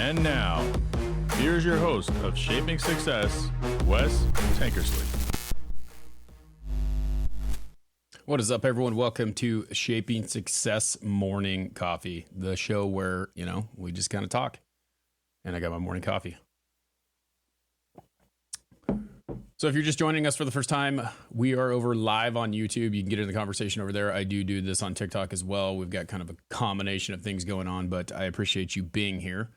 And now, here's your host of Shaping Success, Wes Tankersley. What is up, everyone? Welcome to Shaping Success Morning Coffee, the show where, we just kind of talk. And I got my morning coffee. So if you're just joining us for the first time, we are over live on YouTube. You can get in the conversation over there. I do this on TikTok as well. We've got kind of a combination of things going on, but I appreciate you being here.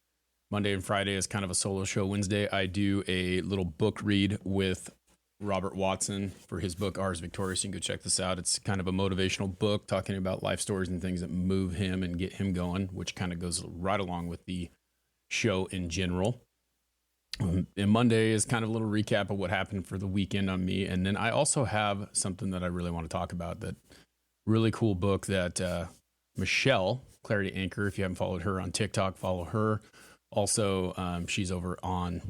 Monday and Friday is kind of a solo show. Wednesday, I do a little book read with Robert Watson for his book, Ours Victorious. You can go check this out. It's kind of a motivational book talking about life stories and things that move him and get him going, which kind of goes right along with the show in general. And Monday is kind of a little recap of what happened for the weekend on me. And then I also have something that I really want to talk about, that really cool book that Michelle, Clarity Anchor, if you haven't followed her on TikTok, follow her. Also, she's over on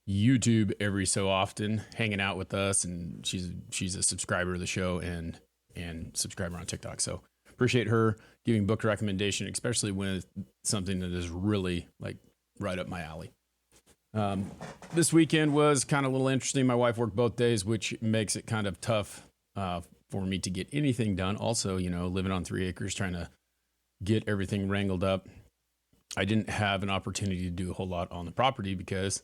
YouTube every so often, hanging out with us, and she's a subscriber of the show and subscriber on TikTok. So appreciate her giving book recommendation, especially with something that is really like right up my alley. This weekend was kind of a little interesting. My wife worked both days, which makes it kind of tough for me to get anything done. Also, living on 3 acres, trying to get everything wrangled up. I didn't have an opportunity to do a whole lot on the property because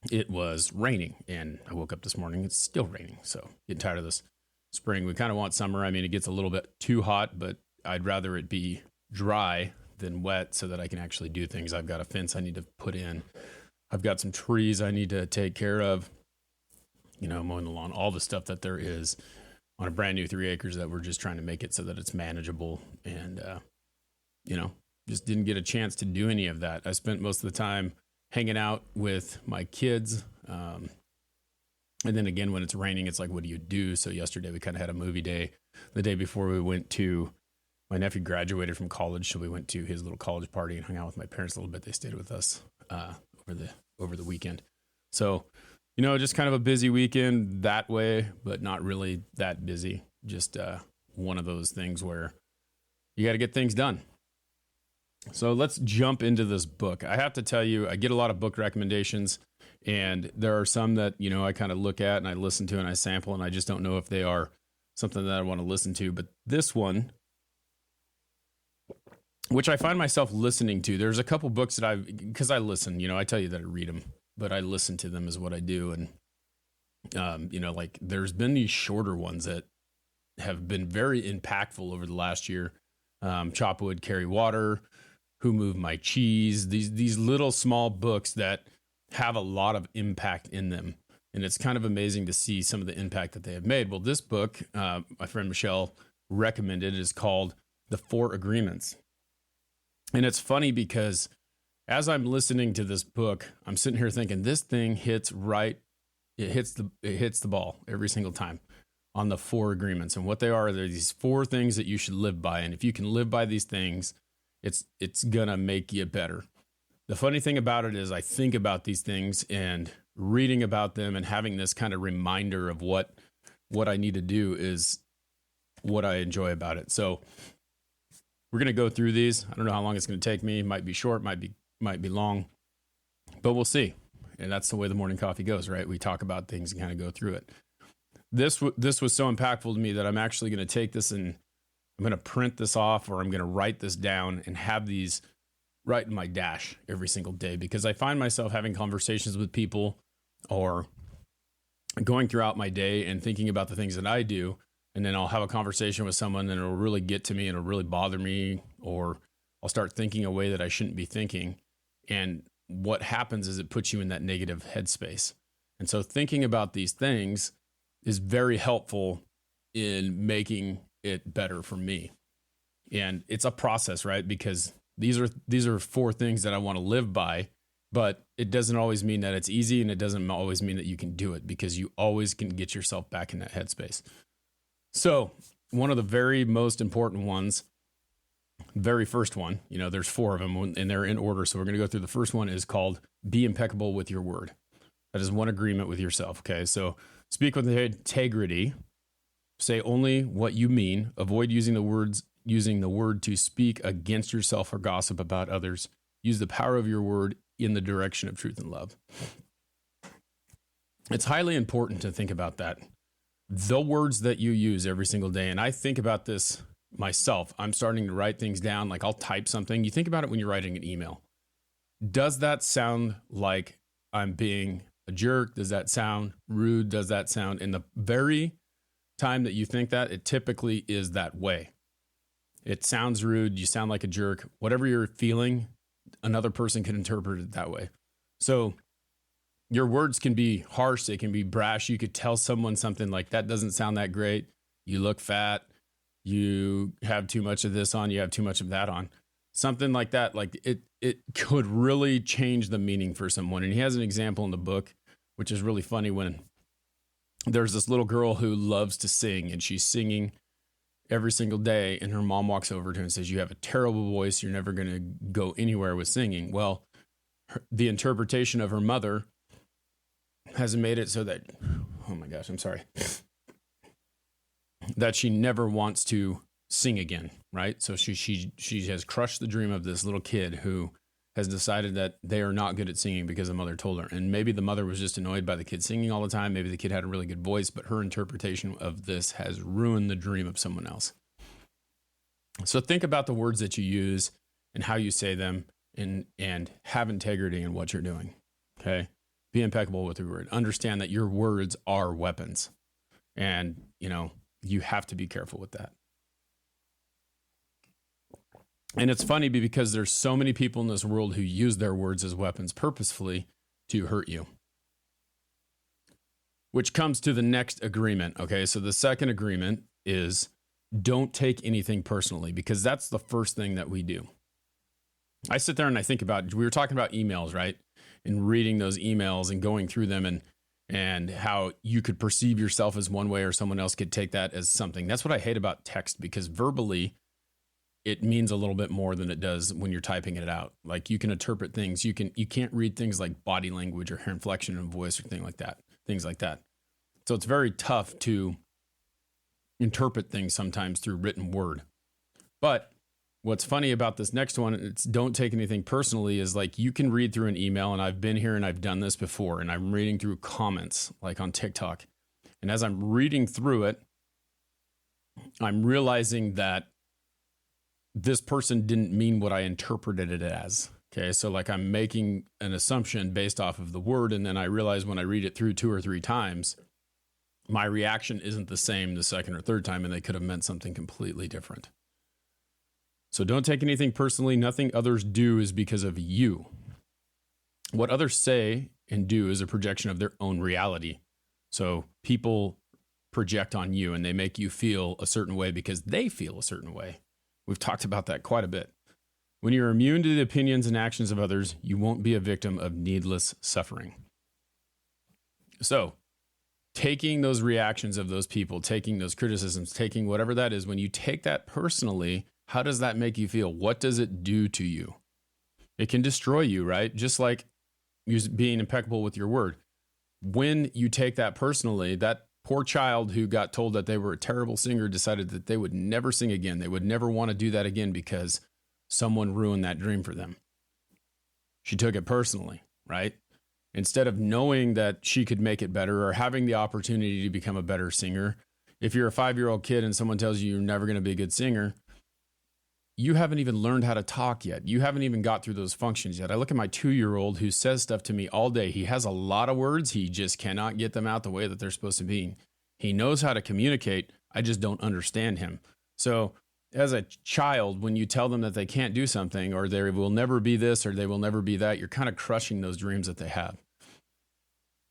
it was raining, and I woke up this morning, it's still raining. So getting tired of this spring. We kind of want summer. I mean, it gets a little bit too hot, but I'd rather it be dry than wet so that I can actually do things. I've got a fence I need to put in. I've got some trees I need to take care of, mowing the lawn, all the stuff that there is on a brand new 3 acres that we're just trying to make it so that it's manageable. And, just didn't get a chance to do any of that. I spent most of the time hanging out with my kids. And then again, when it's raining, it's like, what do you do? So yesterday we kind of had a movie day. The day before we went to, my nephew graduated from college, so we went to his little college party and hung out with my parents a little bit. They stayed with us over the weekend. So, just kind of a busy weekend that way, but not really that busy. Just one of those things where you got to get things done. So let's jump into this book. I have to tell you, I get a lot of book recommendations, and there are some that, I kind of look at and I listen to and I sample, and I just don't know if they are something that I want to listen to. But this one, which I find myself listening to, there's a couple books that because I listen, I tell you that I read them, but I listen to them is what I do. And, like there's been these shorter ones that have been very impactful over the last year. Chop Wood, Carry Water, Who Moved My Cheese, these little small books that have a lot of impact in them. And it's kind of amazing to see some of the impact that they have made. Well, this book, my friend Michelle recommended, is called The 4 Agreements. And it's funny because as I'm listening to this book, I'm sitting here thinking this thing hits right. It hits the ball every single time on the 4 agreements. And what they are these 4 things that you should live by. And if you can live by these things, it's going to make you better. The funny thing about it is I think about these things and reading about them and having this kind of reminder of what I need to do is what I enjoy about it. So we're going to go through these. I don't know how long it's going to take me. It might be short, might be long, but we'll see. And that's the way the morning coffee goes, right? We talk about things and kind of go through it. This was so impactful to me that I'm actually going to take this and I'm going to print this off, or I'm going to write this down and have these right in my dash every single day, because I find myself having conversations with people or going throughout my day and thinking about the things that I do. And then I'll have a conversation with someone and it'll really get to me and it'll really bother me, or I'll start thinking a way that I shouldn't be thinking. And what happens is it puts you in that negative headspace. And so thinking about these things is very helpful in making it better for me. And it's a process, right? Because these are 4 things that I want to live by, but it doesn't always mean that it's easy, and it doesn't always mean that you can do it, because you always can get yourself back in that headspace. So one of the very most important ones, very first one, there's 4 of them and they're in order. So we're going to go through the first one, is called Be Impeccable with Your Word. That is one agreement with yourself. Okay. So speak with integrity, say only what you mean, avoid using the words using the word to speak against yourself or gossip about others. Use the power of your word in the direction of truth and love. It's highly important to think about that. The words that you use every single day, and I think about this myself. I'm starting to write things down, like I'll type something. You think about it when you're writing an email. Does that sound like I'm being a jerk? Does that sound rude? Does that sound, in the very time that you think that, it typically is that way. It sounds rude. You sound like a jerk. Whatever you're feeling, another person can interpret it that way. So your words can be harsh. They can be brash. You could tell someone something like, that doesn't sound that great. You look fat. You have too much of this on. You have too much of that on. Something like that. Like it could really change the meaning for someone. And he has an example in the book, which is really funny, when there's this little girl who loves to sing, and she's singing every single day. And her mom walks over to her and says, you have a terrible voice. You're never going to go anywhere with singing. Well, the interpretation of her mother has made it so that, oh my gosh, I'm sorry, that she never wants to sing again, right? So she has crushed the dream of this little kid who has decided that they are not good at singing because the mother told her. And maybe the mother was just annoyed by the kid singing all the time. Maybe the kid had a really good voice, but her interpretation of this has ruined the dream of someone else. So think about the words that you use and how you say them, and have integrity in what you're doing, okay? Be impeccable with your word. Understand that your words are weapons, and, you have to be careful with that. And it's funny because there's so many people in this world who use their words as weapons purposefully to hurt you. Which comes to the next agreement, okay? So the second agreement is don't take anything personally, because that's the first thing that we do. I sit there and I think about, we were talking about emails, right? And reading those emails and going through them, and how you could perceive yourself as one way or someone else could take that as something. That's what I hate about text, because verbally, it means a little bit more than it does when you're typing it out. Like, you can interpret things. You can't read things like body language or hair inflection and voice or things like that. So it's very tough to interpret things sometimes through written word. But what's funny about this next one, it's don't take anything personally, is like, you can read through an email, and I've been here and I've done this before, and I'm reading through comments like on TikTok. And as I'm reading through it, I'm realizing that this person didn't mean what I interpreted it as. Okay. So like, I'm making an assumption based off of the word. And then I realize when I read it through 2 or 3 times, my reaction isn't the same the second or third time, and they could have meant something completely different. So don't take anything personally. Nothing others do is because of you. What others say and do is a projection of their own reality. So people project on you, and they make you feel a certain way because they feel a certain way. We've talked about that quite a bit. When you're immune to the opinions and actions of others, you won't be a victim of needless suffering. So, taking those reactions of those people, taking those criticisms, taking whatever that is, when you take that personally, how does that make you feel? What does it do to you? It can destroy you, right? Just like being impeccable with your word. When you take that personally, that poor child who got told that they were a terrible singer decided that they would never sing again. They would never want to do that again because someone ruined that dream for them. She took it personally, right? Instead of knowing that she could make it better or having the opportunity to become a better singer. If you're a 5-year-old kid and someone tells you you're never going to be a good singer, you haven't even learned how to talk yet. You haven't even got through those functions yet. I look at my 2-year-old who says stuff to me all day. He has a lot of words. He just cannot get them out the way that they're supposed to be. He knows how to communicate. I just don't understand him. So as a child, when you tell them that they can't do something, or they will never be this, or they will never be that, you're kind of crushing those dreams that they have.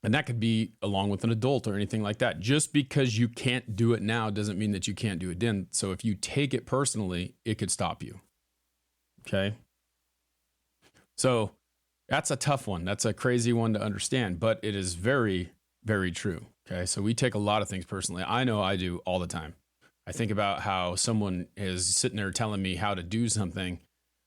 And that could be along with an adult or anything like that. Just because you can't do it now doesn't mean that you can't do it then. So if you take it personally, it could stop you. Okay. So that's a tough one. That's a crazy one to understand, but it is very, very true. Okay. So we take a lot of things personally. I know I do all the time. I think about how someone is sitting there telling me how to do something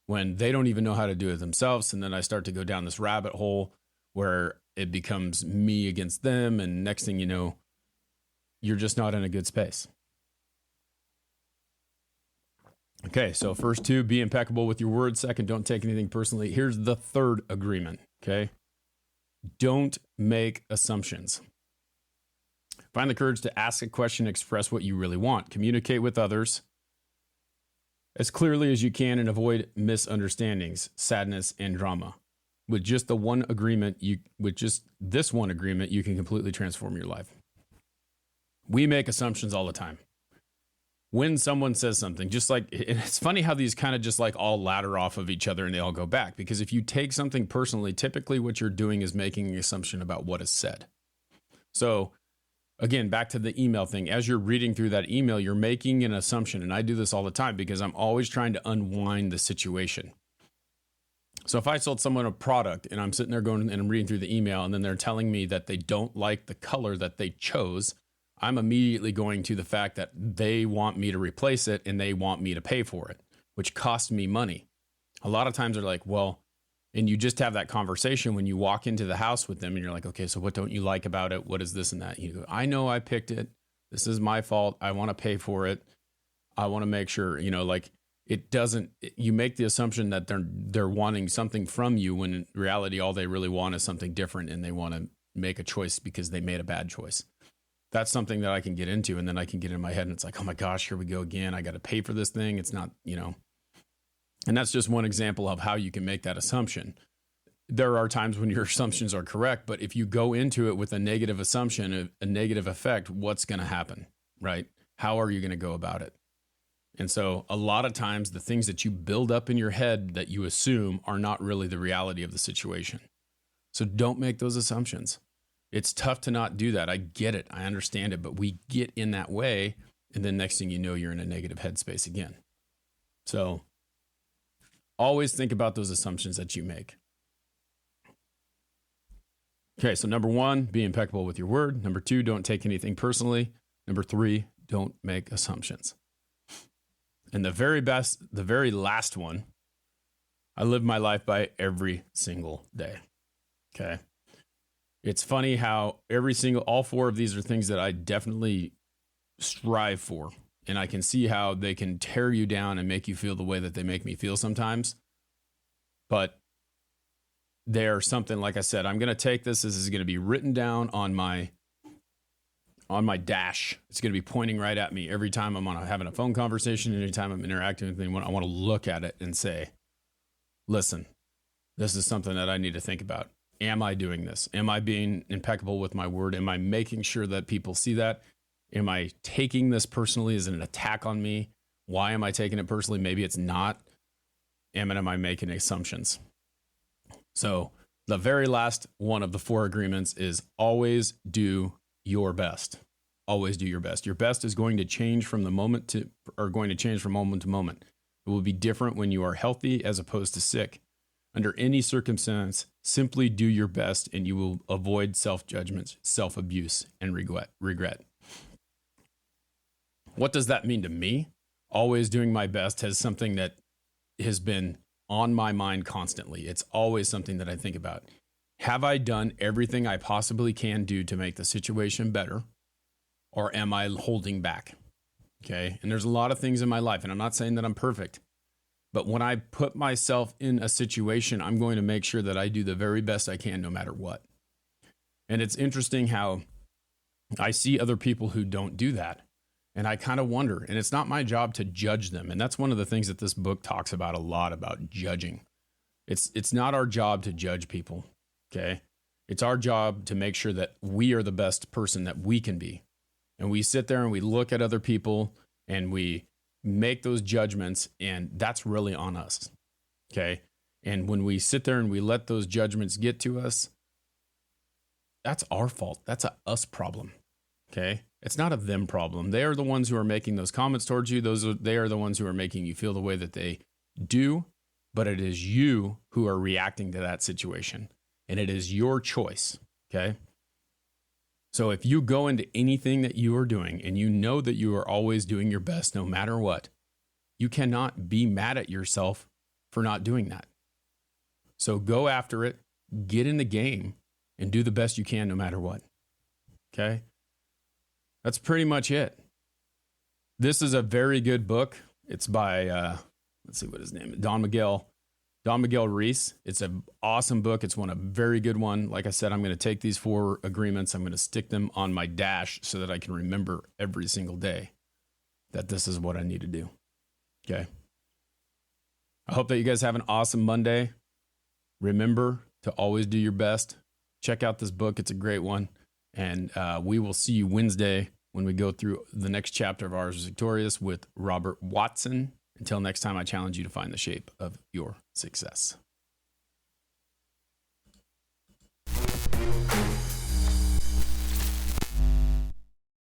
when they don't even know how to do it themselves. And then I start to go down this rabbit hole where it becomes me against them. And next thing you know, you're just not in a good space. Okay, so first two, be impeccable with your word. Second, don't take anything personally. Here's the third agreement, okay? Don't make assumptions. Find the courage to ask a question, express what you really want. Communicate with others as clearly as you can and avoid misunderstandings, sadness, and drama. With just this one agreement, you can completely transform your life. We make assumptions all the time. When someone says something, just like, it's funny how these kind of just like all ladder off of each other and they all go back. Because if you take something personally, typically what you're doing is making an assumption about what is said. So again, back to the email thing. As you're reading through that email, you're making an assumption. And I do this all the time because I'm always trying to unwind the situation. So if I sold someone a product and I'm sitting there going and I'm reading through the email and then they're telling me that they don't like the color that they chose, I'm immediately going to the fact that they want me to replace it and they want me to pay for it, which costs me money. A lot of times they're like, well, and you just have that conversation when you walk into the house with them and you're like, okay, so what don't you like about it? What is this and that? You go, I know I picked it. This is my fault. I want to pay for it. I want to make sure, like it doesn't, you make the assumption that they're wanting something from you when in reality, all they really want is something different and they want to make a choice because they made a bad choice. That's something that I can get into, and then I can get in my head and it's like, oh my gosh, here we go again. I got to pay for this thing. It's not, and that's just one example of how you can make that assumption. There are times when your assumptions are correct, but if you go into it with a negative assumption, a negative effect, what's going to happen, right? How are you going to go about it? And so a lot of times the things that you build up in your head that you assume are not really the reality of the situation. So don't make those assumptions. It's tough to not do that. I get it. I understand it. But we get in that way. And then next thing you know, you're in a negative headspace again. So always think about those assumptions that you make. Okay, so number 1, be impeccable with your word. Number 2, don't take anything personally. Number 3, don't make assumptions. And the very last one, I live my life by every single day. Okay. It's funny how all 4 of these are things that I definitely strive for. And I can see how they can tear you down and make you feel the way that they make me feel sometimes. But they're something, like I said, I'm going to take this. This is going to be written down on my dash. It's going to be pointing right at me every time I'm having a phone conversation, anytime I'm interacting with anyone. I want to look at it and say, listen, this is something that I need to think about. Am I doing this? Am I being impeccable with my word? Am I making sure that people see that? Am I taking this personally? Is it an attack on me? Why am I taking it personally? Maybe it's not. Am I making assumptions? So the very last one of the 4 agreements is always do your best. Always do your best. Your best is going to change from moment to moment. It will be different when you are healthy as opposed to sick. Under any circumstance, simply do your best and you will avoid self-judgment, self-abuse, and regret. What does that mean to me? Always doing my best has something that has been on my mind constantly. It's always something that I think about. Have I done everything I possibly can do to make the situation better? Or am I holding back? Okay. And there's a lot of things in my life, and I'm not saying that I'm perfect, but when I put myself in a situation, I'm going to make sure that I do the very best I can, no matter what. And it's interesting how I see other people who don't do that. And I kind of wonder, and it's not my job to judge them. And that's one of the things that this book talks about a lot, about judging. It's not our job to judge people. Okay. It's our job to make sure that we are the best person that we can be. And we sit there and we look at other people and we make those judgments, and that's really on us. Okay. And when we sit there and we let those judgments get to us, that's our fault. That's a us problem. Okay. It's not a them problem. They are the ones who are making those comments towards you. They are the ones who are making you feel the way that they do, but it is you who are reacting to that situation, and it is your choice. Okay. So if you go into anything that you are doing and you know that you are always doing your best, no matter what, you cannot be mad at yourself for not doing that. So go after it, get in the game, and do the best you can, no matter what. Okay. That's pretty much it. This is a very good book. It's by let's see what his name is. Don Miguel Reese. It's an awesome book. It's a very good one. Like I said, I'm going to take these 4 agreements. I'm going to stick them on my dash so that I can remember every single day that this is what I need to do. Okay. I hope that you guys have an awesome Monday. Remember to always do your best. Check out this book. It's a great one. And we will see you Wednesday when we go through the next chapter of Ours is Victorious with Robert Watson. Until next time, I challenge you to find the shape of your success.